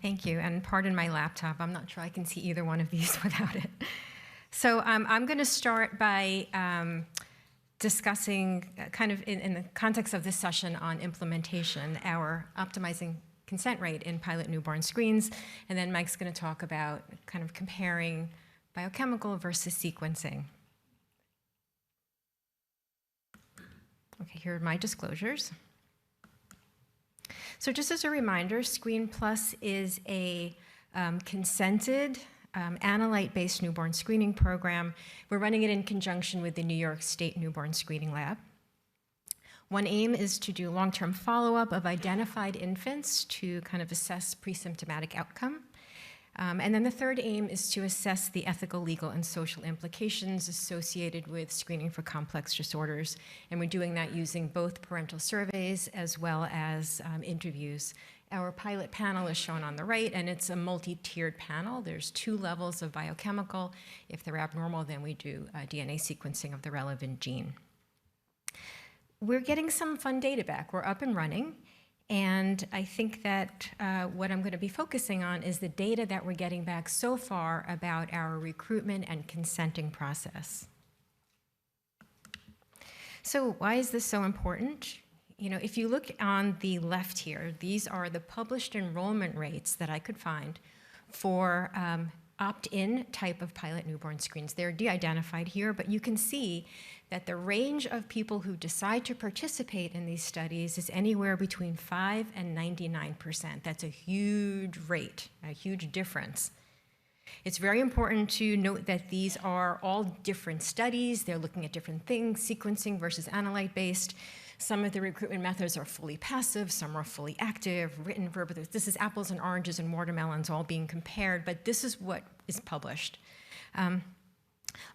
Thank you, and pardon my laptop. I'm not sure I can see either one of these without it. So I'm going to start by discussing, kind of in the context of this session on implementation, our optimizing consent rate in pilot newborn screens, and then Mike's going to talk about kind of comparing biochemical versus sequencing. Okay, here are my disclosures. So just as a reminder, ScreenPlus is a consented analyte-based newborn screening program. We're running it in conjunction with the New York State Newborn Screening Lab. One aim is to do long-term follow-up of identified infants to kind of assess pre-symptomatic outcome. And then the third aim is to assess the ethical, legal, and social implications associated with screening for complex disorders. And we're doing that using both parental surveys as well as interviews. Our pilot panel is shown on the right, and it's a multi-tiered panel. There's 2 levels of biochemical. If they're abnormal, then we do DNA sequencing of the relevant gene. We're getting some fun data back. We're up and running. And I think that what I'm going to be focusing on is the data that we're getting back so far about our recruitment and consenting process. So why is this so important? You know, if you look on the left here, these are the published enrollment rates that I could find for opt-in type of pilot newborn screens. They're de-identified here, but you can see that the range of people who decide to participate in these studies is anywhere between 5 and 99%. That's a huge rate, a huge difference. It's very important to note that these are all different studies. They're looking at different things, sequencing versus analyte-based. Some of the recruitment methods are fully passive, some are fully active, written, verbal. This is apples and oranges and watermelons all being compared, but this is what is published.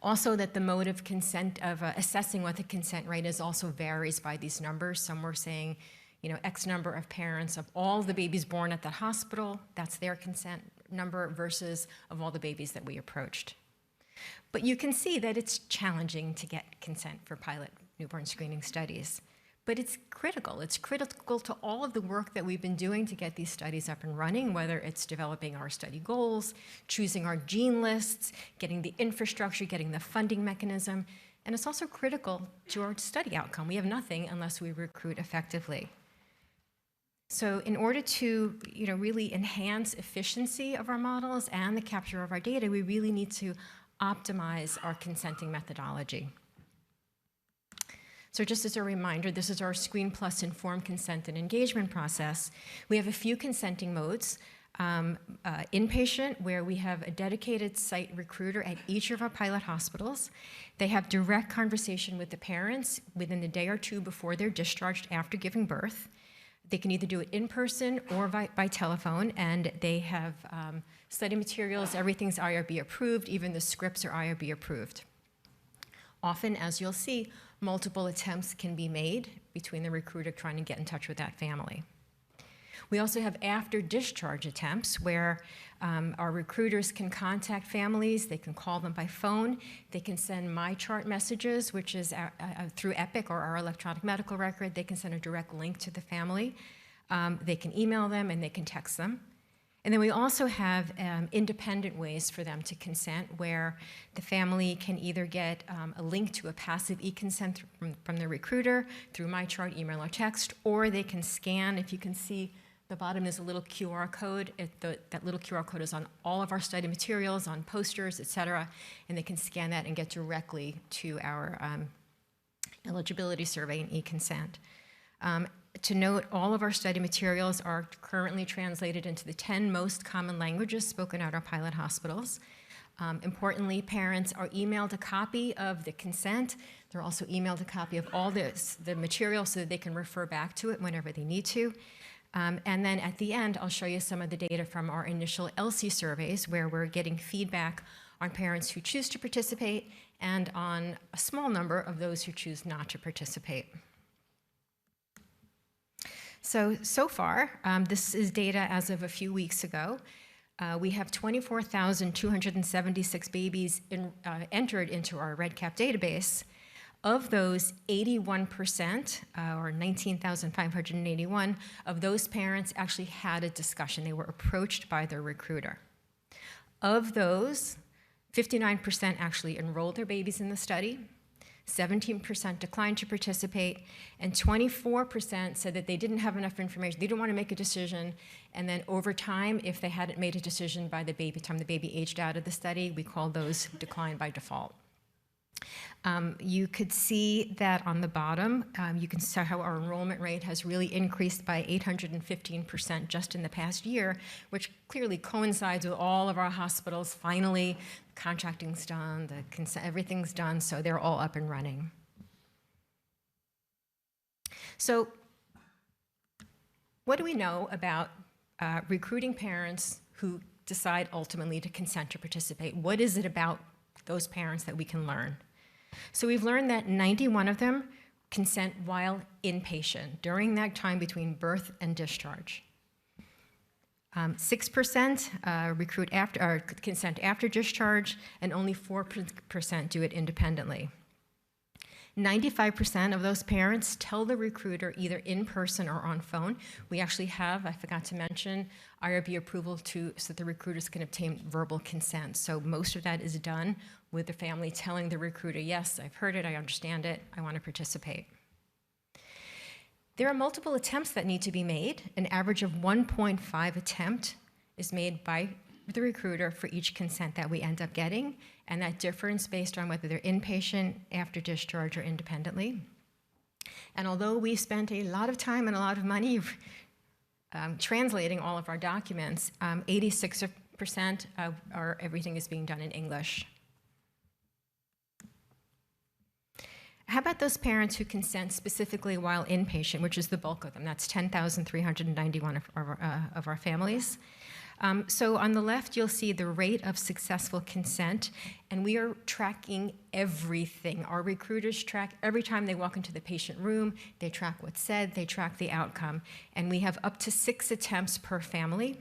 Also, that the mode of consent, of assessing what the consent rate is, also varies by these numbers. Some were saying, you know, X number of parents of all the babies born at the hospital, that's their consent number, versus of all the babies that we approached. But you can see that it's challenging to get consent for pilot newborn screening studies. But it's critical. It's critical to all of the work that we've been doing to get these studies up and running, whether it's developing our study goals, choosing our gene lists, getting the infrastructure, getting the funding mechanism. And it's also critical to our study outcome. We have nothing unless we recruit effectively. So in order to, you know, really enhance efficiency of our models and the capture of our data, we really need to optimize our consenting methodology. So just as a reminder, this is our ScreenPlus informed consent and engagement process. We have a few consenting modes. Inpatient, where we have a dedicated site recruiter at each of our pilot hospitals. They have direct conversation with the parents within the day or 2 before they're discharged after giving birth. They can either do it in person or by telephone, and they have study materials. Everything's IRB approved, even the scripts are IRB approved. Often, as you'll see, multiple attempts can be made between the recruiter trying to get in touch with that family. We also have after discharge attempts where our recruiters can contact families, they can call them by phone, they can send MyChart messages, which is through Epic or our electronic medical record. They can send a direct link to the family. They can email them and they can text them. And then we also have independent ways for them to consent, where the family can either get a link to a passive e-consent from the recruiter through MyChart, email, or text, or they can scan. If you can see, the bottom is a little QR code. That little QR code is on all of our study materials, on posters, et cetera, and they can scan that and get directly to our eligibility survey and e-consent. To note, all of our study materials are currently translated into the 10 most common languages spoken at our pilot hospitals. Importantly, parents are emailed a copy of the consent. They're also emailed a copy of all the material so that they can refer back to it whenever they need to. And then at the end, I'll show you some of the data from our initial LC surveys, where we're getting feedback on parents who choose to participate and on a small number of those who choose not to participate. So far, this is data as of a few weeks ago. We have 24,276 babies entered into our REDCap database. Of those, 81%, or 19,581, of those parents actually had a discussion. They were approached by their recruiter. Of those, 59% actually enrolled their babies in the study, 17% declined to participate, and 24% said that they didn't have enough information, they didn't want to make a decision, and then over time, if they hadn't made a decision by the time the baby aged out of the study, we call those decline by default. You could see that on the bottom, you can see how our enrollment rate has really increased by 815% just in the past year, which clearly coincides with all of our hospitals. Finally, contracting's done, everything's done, so they're all up and running. So what do we know about recruiting parents who decide ultimately to consent to participate? What is it about those parents that we can learn? So we've learned that 91 of them consent while inpatient, during that time between birth and discharge. 6% consent after discharge, and only 4% do it independently. 95% of those parents tell the recruiter either in person or on phone. We actually have, I forgot to mention, IRB approval so that the recruiters can obtain verbal consent. So most of that is done with the family telling the recruiter, yes, I've heard it, I understand it, I want to participate. There are multiple attempts that need to be made. An average of 1.5 attempt is made by the recruiter for each consent that we end up getting, and that difference based on whether they're inpatient, after discharge, or independently. And although we spent a lot of time and a lot of money translating all of our documents, 86% of everything is being done in English. How about those parents who consent specifically while inpatient, which is the bulk of them? That's 10,391 of our families. So on the left, you'll see the rate of successful consent, and we are tracking everything. Our recruiters track every time they walk into the patient room, they track what's said, they track the outcome, and we have up to 6 attempts per family.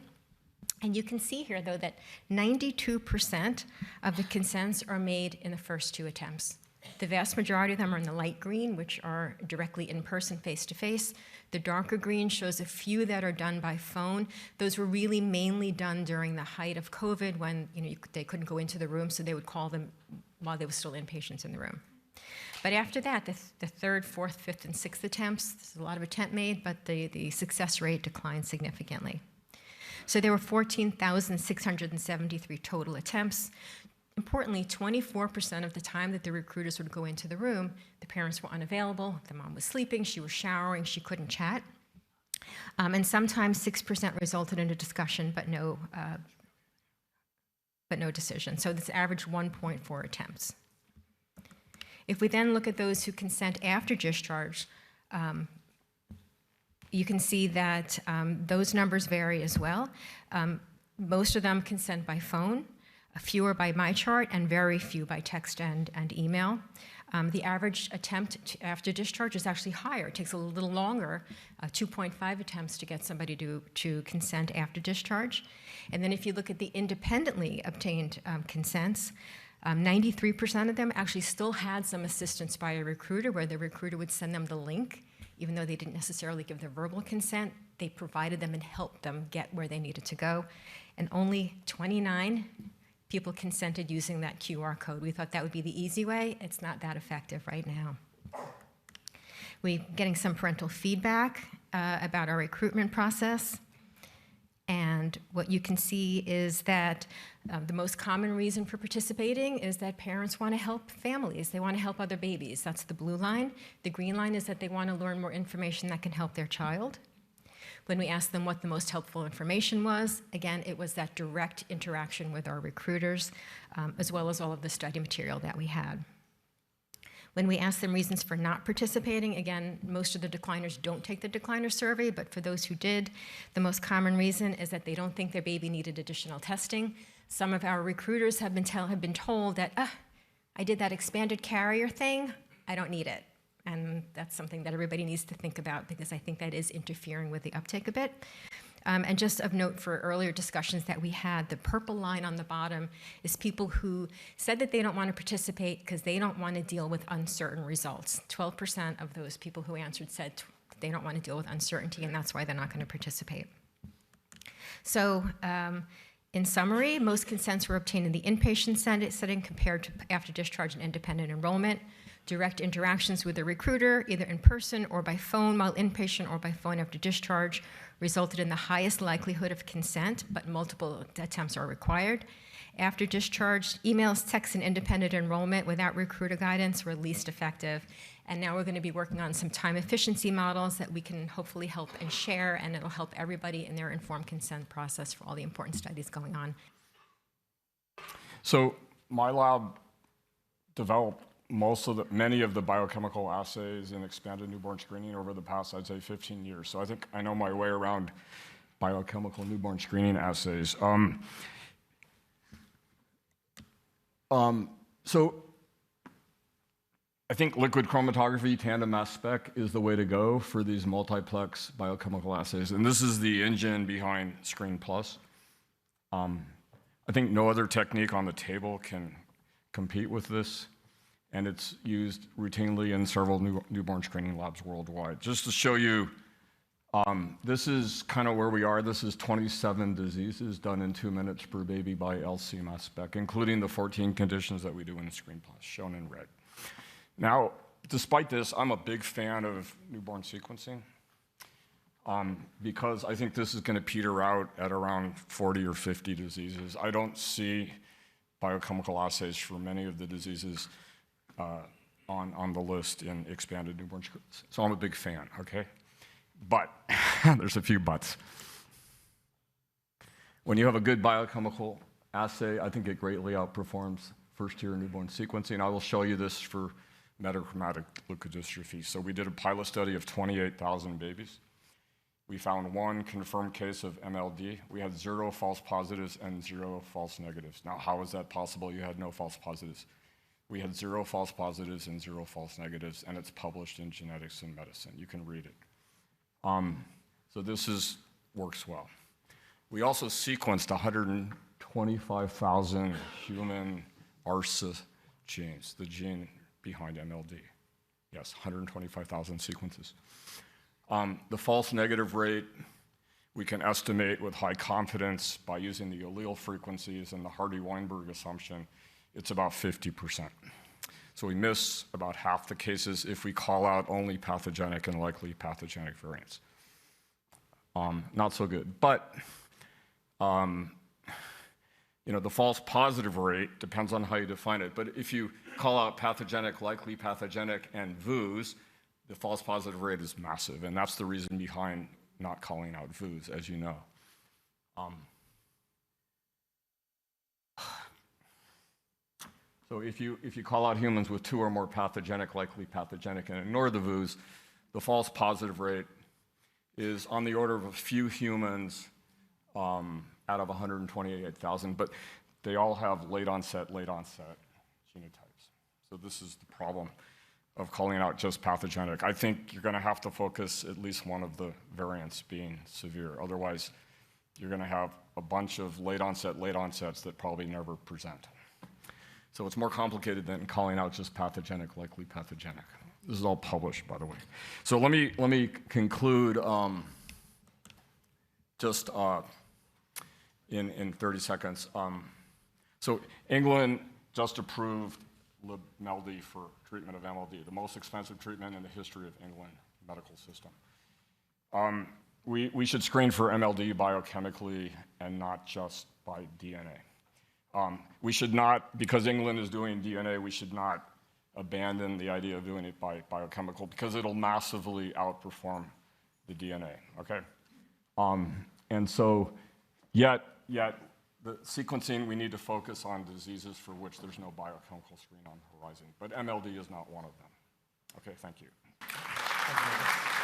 And you can see here, though, that 92% of the consents are made in the first 2 attempts. The vast majority of them are in the light green, which are directly in person, face-to-face. The darker green shows a few that are done by phone. Those were really mainly done during the height of COVID when they couldn't go into the room, so they would call them while there were still inpatients in the room. But after that, the 3rd, 4th, 5th, and 6th attempts, there's a lot of attempt made, but the success rate declined significantly. So there were 14,673 total attempts. Importantly, 24% of the time that the recruiters would go into the room, the parents were unavailable, the mom was sleeping, she was showering, she couldn't chat. And sometimes 6% resulted in a discussion, but no decision. So this averaged 1.4 attempts. If we then look at those who consent after discharge, you can see that those numbers vary as well. Most of them consent by phone, fewer by MyChart, and very few by text and email. The average attempt after discharge is actually higher. It takes a little longer, 2.5 attempts to get somebody to consent after discharge. And then if you look at the independently obtained consents, 93% of them actually still had some assistance by a recruiter, where the recruiter would send them the link. Even though they didn't necessarily give their verbal consent, they provided them and helped them get where they needed to go. And only 29 people consented using that QR code. We thought that would be the easy way. It's not that effective right now. We're getting some parental feedback about our recruitment process. And what you can see is that the most common reason for participating is that parents want to help families. They want to help other babies. That's the blue line. The green line is that they want to learn more information that can help their child. When we asked them what the most helpful information was, again, it was that direct interaction with our recruiters, as well as all of the study material that we had. When we asked them reasons for not participating, again, most of the decliners don't take the decliner survey, but for those who did, the most common reason is that they don't think their baby needed additional testing. Some of our recruiters have been told that, I did that expanded carrier thing, I don't need it. And that's something that everybody needs to think about, because I think that is interfering with the uptake a bit. And just of note for earlier discussions that we had, the purple line on the bottom is people who said that they don't want to participate because they don't want to deal with uncertain results. 12% of those people who answered said they don't want to deal with uncertainty, and that's why they're not going to participate. So in summary, most consents were obtained in the inpatient setting compared to after discharge and independent enrollment. Direct interactions with the recruiter, either in person or by phone while inpatient or by phone after discharge, resulted in the highest likelihood of consent, but multiple attempts are required. After discharge, emails, texts, and independent enrollment without recruiter guidance were least effective. And now we're going to be working on some time efficiency models that we can hopefully help and share, and it'll help everybody in their informed consent process for all the important studies going on. So my lab developed many of the biochemical assays in expanded newborn screening over the past, I'd say, 15 years. So I think I know my way around biochemical newborn screening assays. So I think liquid chromatography, tandem mass spec is the way to go for these multiplex biochemical assays. And this is the engine behind ScreenPlus. I think no other technique on the table can compete with this. And it's used routinely in several newborn screening labs worldwide. Just to show you, this is kind of where we are. This is 27 diseases done in 2 minutes per baby by LC mass spec, including the 14 conditions that we do in ScreenPlus, shown in red. Now, despite this, I'm a big fan of newborn sequencing because I think this is going to peter out at around 40 or 50 diseases. I don't see biochemical assays for many of the diseases on the list in expanded newborn screenings. So I'm a big fan, okay? But, there's a few buts. When you have a good biochemical assay, I think it greatly outperforms first-tier newborn sequencing. I will show you this for metachromatic leukodystrophy. So we did a pilot study of 28,000 babies. We found one confirmed case of MLD. We had 0 false positives and 0 false negatives. Now, how is that possible? You had no false positives. We had 0 false positives and 0 false negatives, and it's published in Genetics and Medicine. You can read it. So this works well. We also sequenced 125,000 human ARSA genes, the gene behind MLD. Yes, 125,000 sequences. The false negative rate we can estimate with high confidence by using the allele frequencies and the Hardy-Weinberg assumption. It's about 50%. So we miss about half the cases if we call out only pathogenic and likely pathogenic variants. Not so good. But the false positive rate depends on how you define it. But if you call out pathogenic, likely pathogenic, and VUS, the false positive rate is massive. And that's the reason behind not calling out VUS, as you know. So if you call out humans with 2 or more pathogenic, likely pathogenic, and ignore the VUS, the false positive rate is on the order of a few humans out of 128,000, but they all have late onset genotypes. So this is the problem of calling out just pathogenic. I think you're going to have to focus at least one of the variants being severe. Otherwise, you're going to have a bunch of late onsets that probably never present. So it's more complicated than calling out just pathogenic, likely pathogenic. This is all published, by the way. So let me conclude just in 30 seconds. So England just approved LibMelD for treatment of MLD, the most expensive treatment in the history of England medical system. We should screen for MLD biochemically and not just by DNA. We should not, because England is doing DNA, we should not abandon the idea of doing it by biochemical because it'll massively outperform the DNA, okay? And so, yet the sequencing, we need to focus on diseases for which there's no biochemical screen on the horizon, but MLD is not one of them. Okay, thank you. Thank you.